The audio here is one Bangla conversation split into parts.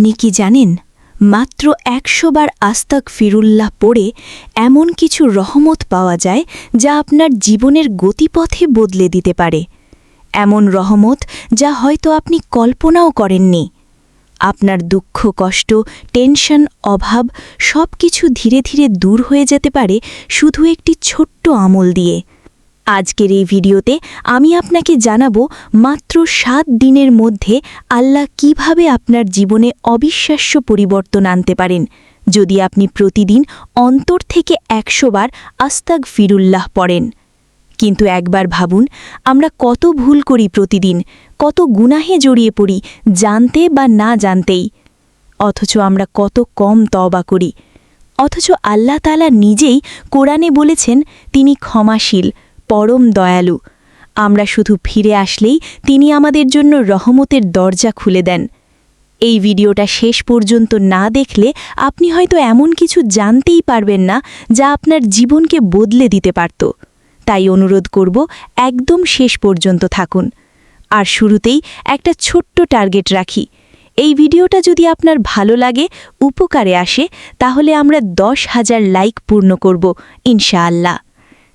আপনি কি জানেন মাত্র ১০০ বার আস্তাগফিরুল্লাহ পড়ে এমন কিছু রহমত পাওয়া যায় যা আপনার জীবনের গতিপথে বদলে দিতে পারে। এমন রহমত যা হয়তো আপনি কল্পনাও করেননি। আপনার দুঃখ, কষ্ট, টেনশন, অভাব সবকিছু ধীরে ধীরে দূর হয়ে যেতে পারে শুধু একটি ছোট্ট আমল দিয়ে। আজকের এই ভিডিওতে আমি আপনাকে জানাবো মাত্র ৭ দিনের মধ্যে আল্লাহ কিভাবে আপনার জীবনে অবিশ্বাস্য পরিবর্তন আনতে পারেন যদি আপনি প্রতিদিন অন্তর থেকে ১০০ বার আস্তাগফিরুল্লাহ পড়েন। কিন্তু একবার ভাবুন, আমরা কত ভুল করি প্রতিদিন, কত গুনাহে জড়িয়ে পড়ি জানতে বা না জানতেই। অথচ আমরা কত কম তওবা করি। অথচ আল্লাহ তাআলা নিজেই কোরআনে বলেছেন তিনি ক্ষমাশীল, পরম দয়ালু। আমরা শুধু ফিরে আসলেই তিনি আমাদের জন্য রহমতের দরজা খুলে দেন। এই ভিডিওটা শেষ পর্যন্ত না দেখলে আপনি হয়তো এমন কিছু জানতেই পারবেন না যা আপনার জীবনকে বদলে দিতে পারত। তাই অনুরোধ করব, একদম শেষ পর্যন্ত থাকুন। আর শুরুতেই একটা ছোট্ট টার্গেট রাখি। এই ভিডিওটা যদি আপনার ভালো লাগে, উপকারে আসে, তাহলে আমরা ১০,০০০ লাইক পূর্ণ করব ইনশাআল্লাহ।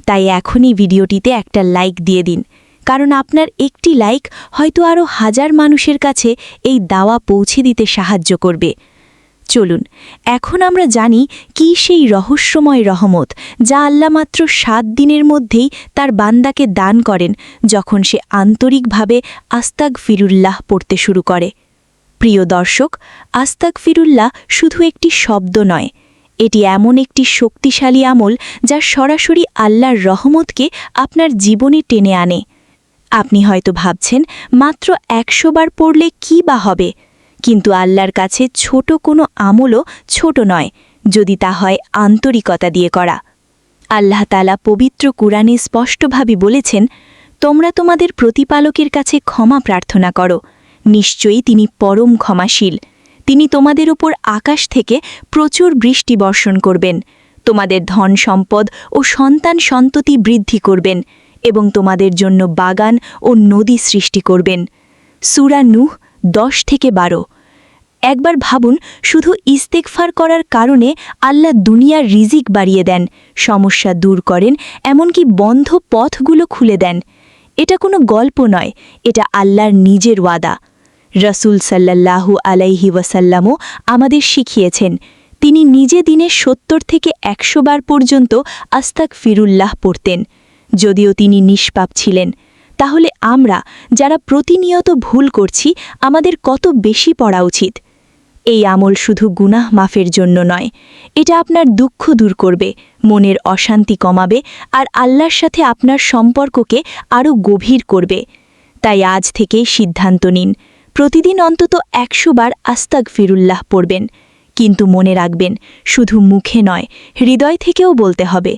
তাই এখনই ভিডিওটিতে একটা লাইক দিয়ে দিন, কারণ আপনার একটি লাইক হয়তো আরও ১০০০ মানুষের কাছে এই দাওয়া পৌঁছে দিতে সাহায্য করবে। চলুন, এখন আমরা জানি কি সেই রহস্যময় রহমত যা আল্লাহ মাত্র ৭ দিনের মধ্যেই তার বান্দাকে দান করেন যখন সে আন্তরিকভাবে আস্তাগফিরুল্লাহ পড়তে শুরু করে। প্রিয় দর্শক, আস্তাগফিরুল্লাহ শুধু একটি শব্দ নয়, এটি এমন একটি শক্তিশালী আমল যা সরাসরি আল্লাহর রহমতকে আপনার জীবনে টেনে আনে। আপনি হয়তো ভাবছেন, মাত্র ১০০ বার পড়লে কী বা হবে? কিন্তু আল্লাহর কাছে ছোট কোনো আমলও ছোট নয়, যদি তা হয় আন্তরিকতা দিয়ে করা। আল্লাহ তাআলা পবিত্র কুরআনে স্পষ্টভাবে বলেছেন, তোমরা তোমাদের প্রতিপালকের কাছে ক্ষমা প্রার্থনা করো, নিশ্চয়ই তিনি পরম ক্ষমাশীল। তিনি তোমাদের উপর আকাশ থেকে প্রচুর বৃষ্টি বর্ষণ করবেন, তোমাদের ধন সম্পদ ও সন্তান সন্ততি বৃদ্ধি করবেন এবং তোমাদের জন্য বাগান ও নদী সৃষ্টি করবেন। সূরা নূহ ১০-১২। একবার ভাবুন, শুধু ইস্তেগফার করার কারণে আল্লাহ দুনিয়ার রিজিক বাড়িয়ে দেন, সমস্যা দূর করেন, এমনকি বন্ধ পথগুলো খুলে দেন। এটা কোনো গল্প নয়, এটা আল্লাহর নিজের ওয়াদা। রাসূল সাল্লাল্লাহু আলাইহি ওয়াসাল্লামও আমাদের শিখিয়েছেন, তিনি নিজে দিনে ৭০ থেকে ১০০ বার পর্যন্ত আস্তাগফিরুল্লাহ পড়তেন। যদিও তিনি নিষ্পাপ ছিলেন, তাহলে আমরা যারা প্রতিনিয়ত ভুল করছি, আমাদের কত বেশি পড়া উচিত। এই আমল শুধু গুনাহ মাফের জন্য নয়, এটা আপনার দুঃখ দূর করবে, মনের অশান্তি কমাবে আর আল্লাহর সাথে আপনার সম্পর্ককে আরও গভীর করবে। তাই আজ থেকেই সিদ্ধান্ত নিন, প্রতিদিন অন্তত ১০০ বার আস্তাগফিরুল্লাহ পড়বেন। কিন্তু মনে রাখবেন, শুধু মুখে নয়, হৃদয় থেকেও বলতে হবে।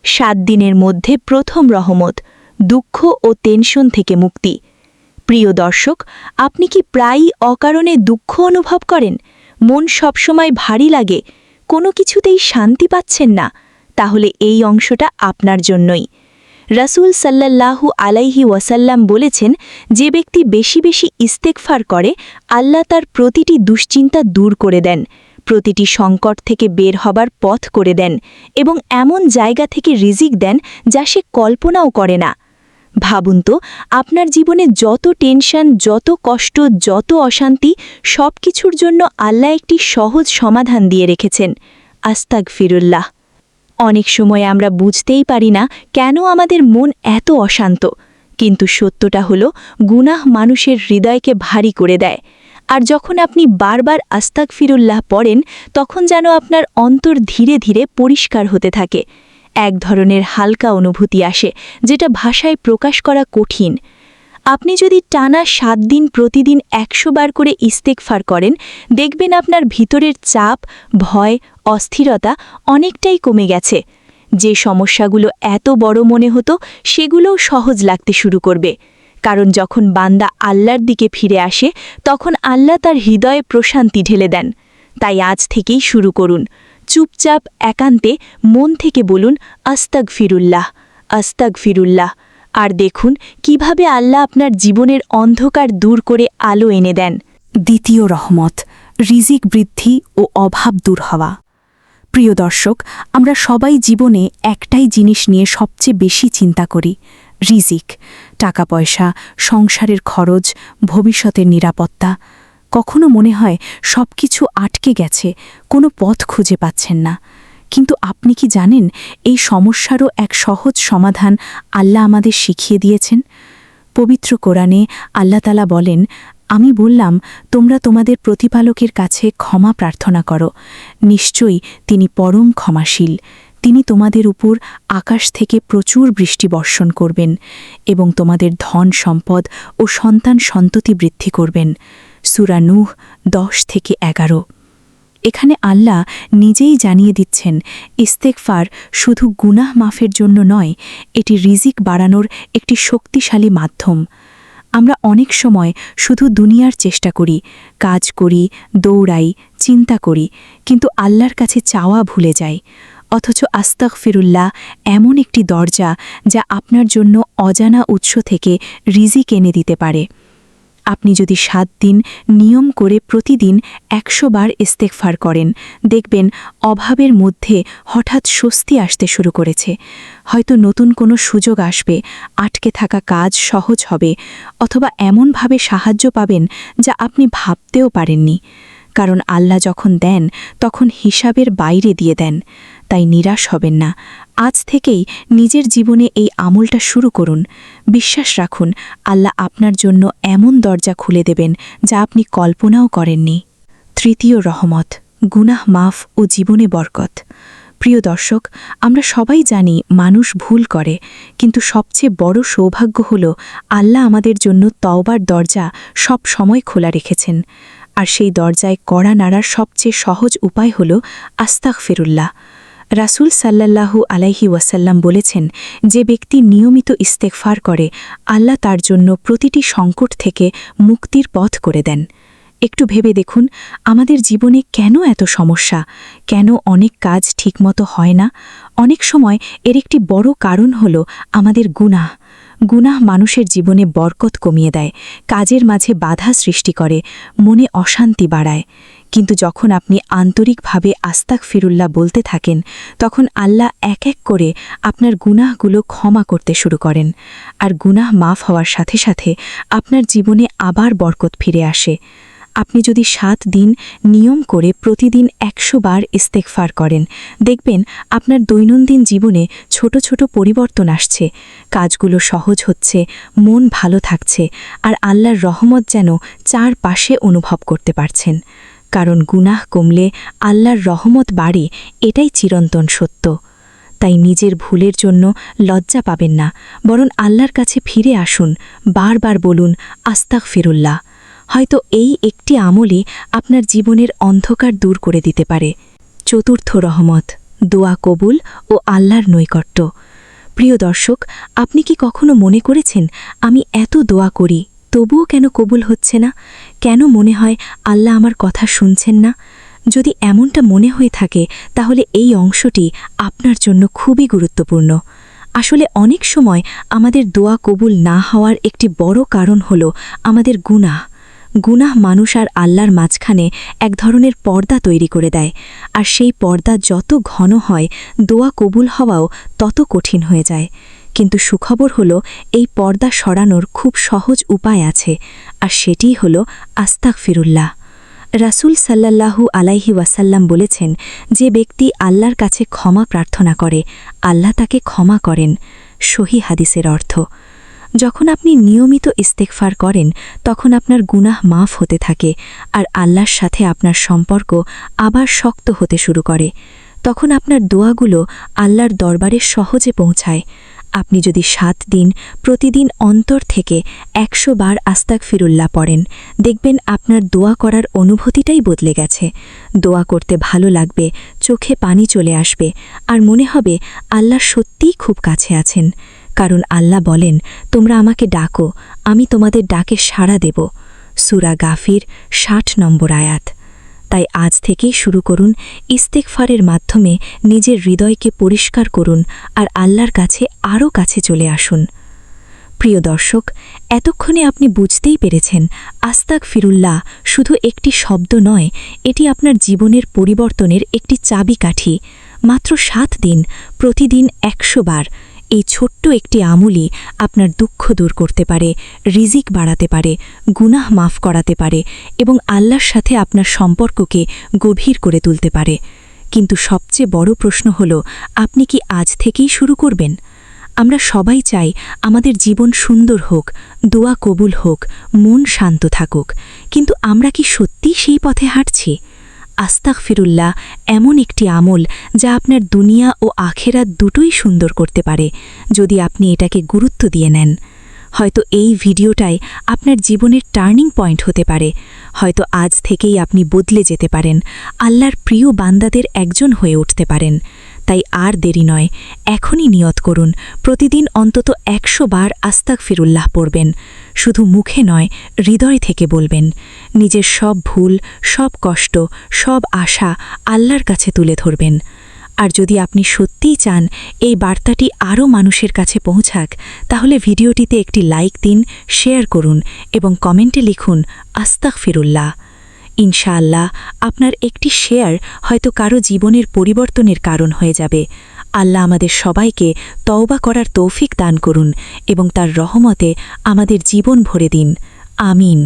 ৭ দিনের মধ্যে প্রথম রহমত, দুঃখ ও টেনশন থেকে মুক্তি। প্রিয় দর্শক, আপনি কি প্রায়ই অকারণে দুঃখ অনুভব করেন? মন সবসময় ভারী লাগে, কোনো কিছুতেই শান্তি পাচ্ছেন না? তাহলে এই অংশটা আপনার জন্যই। রাসূল সাল্লাল্লাহু আলাইহি ওয়াসাল্লাম বলেছেন, যে ব্যক্তি বেশি বেশি ইস্তেগফার করে, আল্লাহ তার প্রতিটি দুশ্চিন্তা দূর করে দেন, প্রতিটি সংকট থেকে বের হবার পথ করে দেন এবং এমন জায়গা থেকে রিজিক দেন যা সে কল্পনাও করে না। ভাবুন তো, আপনার জীবনে যত টেনশন, যত কষ্ট, যত অশান্তি, সব কিছুর জন্য আল্লাহ একটি সহজ সমাধান দিয়ে রেখেছেন, আস্তাগফিরুল্লাহ। অনেক সময় আমরা বুঝতেই পারি না কেন আমাদের মন এত অশান্ত, কিন্তু সত্যটা হলো, গুনাহ মানুষের হৃদয়কে ভারী করে দেয়। আর যখন আপনি বারবার আস্তাগফিরুল্লাহ পড়েন, তখন যেন আপনার অন্তর ধীরে ধীরে পরিষ্কার হতে থাকে। এক ধরনের হালকা অনুভূতি আসে, যেটা ভাষায় প্রকাশ করা কঠিন। আপনি যদি টানা ৭ দিন প্রতিদিন ১০০ বার করে ইস্তেগফার করেন, দেখবেন আপনার ভিতরের চাপ, ভয়, অস্থিরতা অনেকটাই কমে গেছে। যে সমস্যাগুলো এত বড় মনে হতো, সেগুলোও সহজ লাগতে শুরু করবে। কারণ যখন বান্দা আল্লাহর দিকে ফিরে আসে, তখন আল্লাহ তার হৃদয়ে প্রশান্তি ঢেলে দেন। তাই আজ থেকেই শুরু করুন। চুপচাপ একান্তে মন থেকে বলুন, আস্তাগফিরুল্লাহ, আস্তাগফিরুল্লাহ। আর দেখুন কিভাবে আল্লাহ আপনার জীবনের অন্ধকার দূর করে আলো এনে দেন। দ্বিতীয় রহমত, রিজিক বৃদ্ধি ও অভাব দূর হওয়া। প্রিয় দর্শক, আমরা সবাই জীবনে একটাই জিনিস নিয়ে সবচেয়ে বেশি চিন্তা করি, রিজিক। টাকা পয়সা, সংসারের খরচ, ভবিষ্যতের নিরাপত্তা। কখনো মনে হয় সবকিছু আটকে গেছে, কোনো পথ খুঁজে পাচ্ছেন না। কিন্তু আপনি কি জানেন, এই সমস্যারও এক সহজ সমাধান আল্লাহ আমাদের শিখিয়ে দিয়েছেন? পবিত্র কোরআনে আল্লাহ তাআলা বলেন, আমি বললাম তোমরা তোমাদের প্রতিপালকের কাছে ক্ষমা প্রার্থনা করো, নিশ্চয়ই তিনি পরম ক্ষমাশীল। তিনি তোমাদের উপর আকাশ থেকে প্রচুর বৃষ্টি বর্ষণ করবেন এবং তোমাদের ধন সম্পদ ও সন্তান সন্ততি বৃদ্ধি করবেন। সূরা নূহ 10-11। এখানে আল্লাহ নিজেই জানিয়ে দিচ্ছেন, ইস্তেগফার শুধু গুনাহ মাফের জন্য নয়, এটি রিজিক বাড়ানোর একটি শক্তিশালী মাধ্যম। আমরা অনেক সময় শুধু দুনিয়ার চেষ্টা করি, কাজ করি, দৌড়াই, চিন্তা করি, কিন্তু আল্লাহর কাছে চাওয়া ভুলে যাই। অথচ আস্তাগফিরুল্লাহ এমন একটি দরজা যা আপনার জন্য অজানা উৎস থেকে রিজিক এনে দিতে পারে। আপনি যদি 7 দিন নিয়ম করে প্রতিদিন 100 বার ইস্তেগফার করেন, দেখবেন অভাবের মধ্যে হঠাৎ স্বস্তি আসতে শুরু করেছে। হয়তো নতুন কোনো সুযোগ আসবে, আটকে থাকা কাজ সহজ হবে, অথবা এমনভাবে সাহায্য পাবেন যা আপনি ভাবতেও পারেননি। কারণ আল্লাহ যখন দেন তখন হিসাবের বাইরে দিয়ে দেন। তাই নিরাশ হবেন না। আজ থেকেই নিজের জীবনে এই আমলটা শুরু করুন। বিশ্বাস রাখুন, আল্লাহ আপনার জন্য এমন দরজা খুলে দেবেন যা আপনি কল্পনাও করেননি। তৃতীয় রহমত, গুনাহ মাফ ও জীবনে বরকত। প্রিয় দর্শক, আমরা সবাই জানি মানুষ ভুল করে, কিন্তু সবচেয়ে বড় সৌভাগ্য হল আল্লাহ আমাদের জন্য তওবার দরজা সব সময় খোলা রেখেছেন। আর সেই দরজায় কড়া নাড়ার সবচেয়ে সহজ উপায় হল আস্তাগফিরুল্লাহ। রাসূল সাল্লাল্লাহু আলাইহি ওয়াসাল্লাম বলেছেন, যে ব্যক্তি নিয়মিত ইস্তেগফার করে, আল্লাহ তার জন্য প্রতিটি সংকট থেকে মুক্তির পথ করে দেন। একটু ভেবে দেখুন, আমাদের জীবনে কেন এত সমস্যা, কেন অনেক কাজ ঠিকমতো হয় না? অনেক সময় এর একটি বড় কারণ হল আমাদের গুনাহ। গুনাহ মানুষের জীবনে বরকত কমিয়ে দেয়, কাজের মাঝে বাধা সৃষ্টি করে, মনে অশান্তি বাড়ায়। কিন্তু যখন আপনি আন্তরিকভাবে আস্তাগফিরুল্লাহ বলতে থাকেন, তখন আল্লাহ এক এক করে আপনার গুনাহগুলো ক্ষমা করতে শুরু করেন। আর গুনাহ মাফ হওয়ার সাথে সাথে আপনার জীবনে আবার বরকত ফিরে আসে। আপনি যদি 7 দিন নিয়ম করে প্রতিদিন 100 বার ইস্তেগফার করেন, দেখবেন আপনার দৈনন্দিন জীবনে ছোট ছোট পরিবর্তন আসছে, কাজগুলো সহজ হচ্ছে, মন ভালো থাকছে, আর আল্লাহর রহমত যেন চারপাশে অনুভব করতে পারছেন। কারণ গুনাহ কমলে আল্লাহর রহমত বাড়ে, এটাই চিরন্তন সত্য। তাই নিজের ভুলের জন্য লজ্জা পাবেন না, বরং আল্লাহর কাছে ফিরে আসুন, বারবার বলুন আস্তাগফিরুল্লাহ। হয়তো এই একটি আমলই আপনার জীবনের অন্ধকার দূর করে দিতে পারে। চতুর্থ রহমত, দোয়া কবুল ও আল্লাহর নৈকট্য। প্রিয় দর্শক, আপনি কি কখনো মনে করেছেন, আমি এত দোয়া করি, তবুও কেন কবুল হচ্ছে না? কেন মনে হয় আল্লাহ আমার কথা শুনছেন না? যদি এমনটা মনে হয়ে থাকে, তাহলে এই অংশটি আপনার জন্য খুবই গুরুত্বপূর্ণ। আসলে অনেক সময় আমাদের দোয়া কবুল না হওয়ার একটি বড় কারণ হল আমাদের গুনাহ। গুনাহ মানুষ আর আল্লাহর মাঝখানে এক ধরনের পর্দা তৈরি করে দেয়, আর সেই পর্দা যত ঘন হয়, দোয়া কবুল হওয়াও তত কঠিন হয়ে যায়। কিন্তু সুখবর হল, এই পর্দা সরানোর খুব সহজ উপায় আছে, আর সেটিই হল আস্তাগফিরুল্লাহ। রাসূল সাল্লাল্লাহু আলাইহি ওয়াসাল্লাম বলেছেন, যে ব্যক্তি আল্লাহর কাছে ক্ষমা প্রার্থনা করে, আল্লাহ তাকে ক্ষমা করেন। সহিহ হাদিসের অর্থ, যখন আপনি নিয়মিত ইস্তেগফার করেন, তখন আপনার গুনাহ মাফ হতে থাকে, আর আল্লাহর সাথে আপনার সম্পর্ক আবার শক্ত হতে শুরু করে। তখন আপনার দোয়াগুলো আল্লাহর দরবারে সহজে পৌঁছায়। আপনি যদি 7 দিন প্রতিদিন অন্তর থেকে 100 বার আস্তাগফিরুল্লাহ পড়েন, দেখবেন আপনার দোয়া করার অনুভূতিটাই বদলে গেছে। দোয়া করতে ভালো লাগবে, চোখে পানি চলে আসবে, আর মনে হবে আল্লাহ সত্যিই খুব কাছে আছেন। কারণ আল্লাহ বলেন, তোমরা আমাকে ডাকো, আমি তোমাদের ডাকে সাড়া দেব। সূরা গাফির 60 নম্বর আয়াত। তাই আজ থেকেই শুরু করুন, ইস্তেগফারের মাধ্যমে নিজের হৃদয়কে পরিষ্কার করুন, আর আল্লাহর কাছে আরও কাছে চলে আসুন। প্রিয় দর্শক, এতক্ষণে আপনি বুঝতেই পেরেছেন আস্তাগফিরুল্লাহ শুধু একটি শব্দ নয়, এটি আপনার জীবনের পরিবর্তনের একটি চাবিকাঠি। মাত্র 7 দিন, প্রতিদিন 100 বার এই ছোট্ট একটি আমলই আপনার দুঃখ দূর করতে পারে, রিজিক বাড়াতে পারে, গুনাহ মাফ করাতে পারে এবং আল্লাহর সাথে আপনার সম্পর্ককে গভীর করে তুলতে পারে। কিন্তু সবচেয়ে বড় প্রশ্ন হল, আপনি কি আজ থেকেই শুরু করবেন? আমরা সবাই চাই আমাদের জীবন সুন্দর হোক, দোয়া কবুল হোক, মন শান্ত থাকুক, কিন্তু আমরা কি সত্যিই সেই পথে হাঁটছি? আস্তাগফিরুল্লাহ এমন একটি আমল যা আপনার দুনিয়া ও আখেরাত দুটোই সুন্দর করতে পারে, যদি আপনি এটাকে গুরুত্ব দিয়ে নেন। হয়তো এই ভিডিওটাই আপনার জীবনের টার্নিং পয়েন্ট হতে পারে। হয়তো আজ থেকেই আপনি বদলে যেতে পারেন, আল্লাহর প্রিয় বান্দাদের একজন হয়ে উঠতে পারেন। তাই আর দেরি নয়, এখনই নিয়ত করুন, প্রতিদিন অন্তত 100 বার আস্তাগফিরুল্লাহ পড়বেন। শুধু মুখে নয়, হৃদয় থেকে বলবেন। নিজের সব ভুল, সব কষ্ট, সব আশা আল্লাহর কাছে তুলে ধরবেন। আর যদি আপনি সত্যিই চান এই বার্তাটি আরও মানুষের কাছে পৌঁছাক, তাহলে ভিডিওটিতে একটি লাইক দিন, শেয়ার করুন এবং কমেন্টে লিখুন আস্তাগফিরুল্লাহ। ইনশাআল্লাহ আপনার একটি শেয়ার হয়তো কারো জীবনের পরিবর্তনের কারণ হয়ে যাবে। আল্লাহ আমাদের সবাইকে তওবা করার তৌফিক দান করুন এবং তার রহমতে আমাদের জীবন ভরে দিন। আমিন।